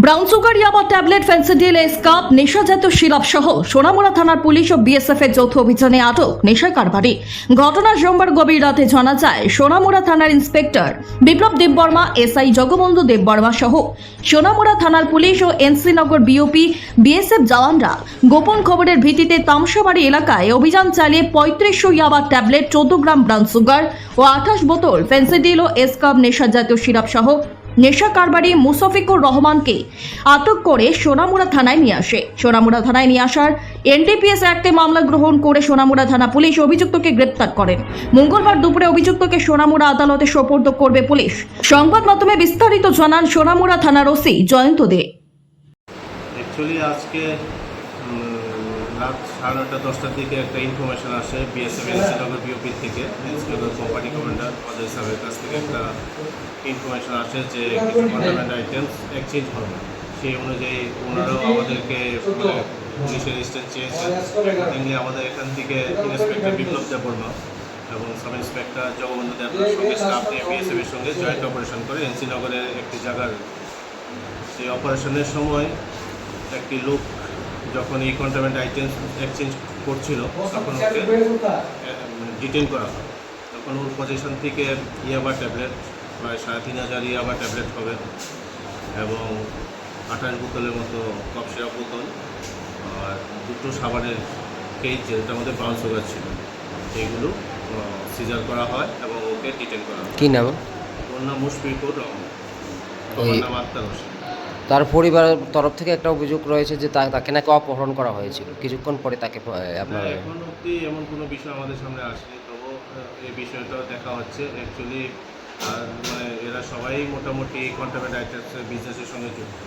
Brown sugar ইয়াবা tablet Phensedyl স্কাপ নেশাজাত syrup সহ সোনামুড়া থানার পুলিশ ও বিএসএফ এর যৌথ অভিযানে আটক নেশা কারবারি। ঘটনা সোমবার গভীর রাতে জানা যায় সোনামুড়া থানার ইন্সপেক্টর বিপ্লব দেববর্মা, এসআই জগবন্ধু দেববর্মা সহ সোনামুড়া থানার পুলিশ ও এনসিনগর বিওপি বিএসএফ জওয়ানরা গোপন খবরের ভিত্তিতে তামসাবাড়ি এলাকায় অভিযান চালিয়ে 3500 ইয়াবা ট্যাবলেট, 14 গ্রাম ব্রাউন সুগার ও 28 বোতল ফেন্সিডিল ও স্কাপ নেশাজাত সিরাপ সহ নেশা কারবারি মুশফিকুর রহমানকে আটক করে সোনামুড়া থানায় নিয়ে আসে। সোনামুড়া থানায় নিয়ে আসার এনডিপিএস অ্যাক্টে মামলা গ্রহণ করে সোনামুড়া থানা পুলিশ অভিযুক্তকে গ্রেপ্তার করেন। মঙ্গলবার দুপুরে অভিযুক্তকে সোনামুড়া আদালতে সোপর্দ করবে পুলিশ। সংবাদ মাধ্যমে বিস্তারিত জানান সোনামুড়া থানার ওসি জয়ন্ত দে। অ্যাকচুয়ালি আজকে রাত 9:30-10টার দিকে একটা ইনফরমেশন আসে বিএসএফ এনসিনগর বিওপি থেকে, এনসিনগর কোম্পানি কমান্ডার অজয় সাহেবের কাছ থেকে একটা ইনফরমেশন আসে যে কিছু কন্ট্রাব্যান্ড আইটেমস এক্সচেঞ্জ হবে। সেই অনুযায়ী ওনারাও আমাদেরকে পুলিশের রেজিস্ট্যান্স চেয়েছেন। অ্যাকর্ডিংলি আমাদের এখান থেকে ইন্সপেক্টর বিপ্লব দেববর্মা এবং সাব ইন্সপেক্টর জগবন্ধু দেববর্মার সঙ্গে স্টাফ নিয়ে বিএসএফের সঙ্গে জয়েন্ট অপারেশন করে এনসিনগরের একটি জায়গার সেই অপারেশনের সময় একটি লোক যখন এই কন্ট্রাব্যান্ড আইটেমস এক্সচেঞ্জ করছিল তখন ওকে ডিটেইন করা হয়। তখন ওর পজিশন থেকে ইয়াবা ট্যাবলেট প্রায় 3500 ইয়াবা ট্যাবলেট হবে এবং 28 বোতলের মতো কফ সিরাপ বোতল আর 2টো সাবানের কেজ যেটার মধ্যে ব্রাউন সুগার ছিল, এইগুলো সিজার করা হয় এবং ওকে ডিটেইন করা হয়। কী নাম? ওর নাম মুশফিকুর রহমান, নাম আক্তার হোসেন। তার পরিবারের তরফ থেকে একটা অভিযোগ রয়েছে যে তাকে নাকি অপহরণ করা হয়েছিল, কিছুক্ষণ পরে তাকে আপনার এখন অবধি এমন কোনো বিষয় আমাদের সামনে আসেনি, তবু এই বিষয়টাও দেখা হচ্ছে। অ্যাকচুয়ালি মানে এরা সবাই মোটামুটি কন্ট্রাব্যান্ড আইটেমসের বিজনেসের সঙ্গে যুক্ত।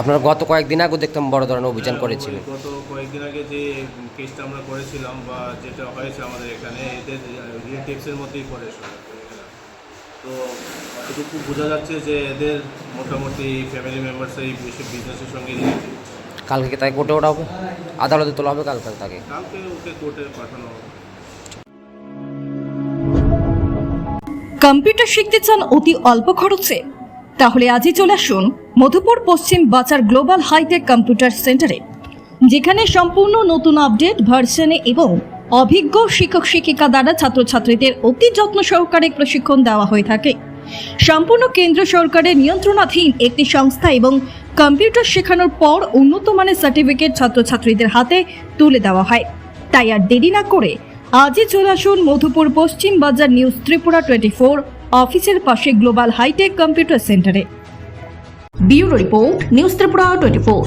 আপনারা গত কয়েকদিন আগে দেখতাম বড় ধরনের অভিযান করেছিল। গত কয়েকদিন আগে যে কেসটা আমরা করেছিলাম বা যেটা হয়েছে আমাদের এখানে, এদের রিলেটিভসের মধ্যেই পড়ে সবাই। তো এটুকু বোঝা যাচ্ছে যে এদের মোটামুটি ফ্যামিলি মেম্বার্স এই বিজনেসের সঙ্গে রিলেটেড। কালকে তাকে কোর্টে ওঠা হবে, আদালতে তোলা হবে কালকে তাকে। কালকে ওকে কোর্টে পাঠানো হবে। কম্পিউটার শিখতে চান অতি অল্প খরচে? তাহলে আজই চলে আসুন মধুপুর পশ্চিম বাজার গ্লোবাল হাইটেক কম্পিউটার সেন্টারে, যেখানে সম্পূর্ণ নতুন আপডেট ভার্সনে এবং অভিজ্ঞ শিক্ষক শিক্ষিকা দ্বারা ছাত্রছাত্রীদের অতি যত্ন সহকারে প্রশিক্ষণ দেওয়া হয়ে থাকে। সম্পূর্ণ কেন্দ্র সরকারের নিয়ন্ত্রণাধীন একটি সংস্থা এবং কম্পিউটার শেখানোর পর উন্নত মানের সার্টিফিকেট ছাত্রছাত্রীদের হাতে তুলে দেওয়া হয়। তাই আর দেরি না করে আজই চলে আসুন মধুপুর পশ্চিম বাজার নিউজ ত্রিপুরা 24 অফিসের পাশে গ্লোবাল হাইটেক কম্পিউটার সেন্টারে। Bureau report, news Tripura 24।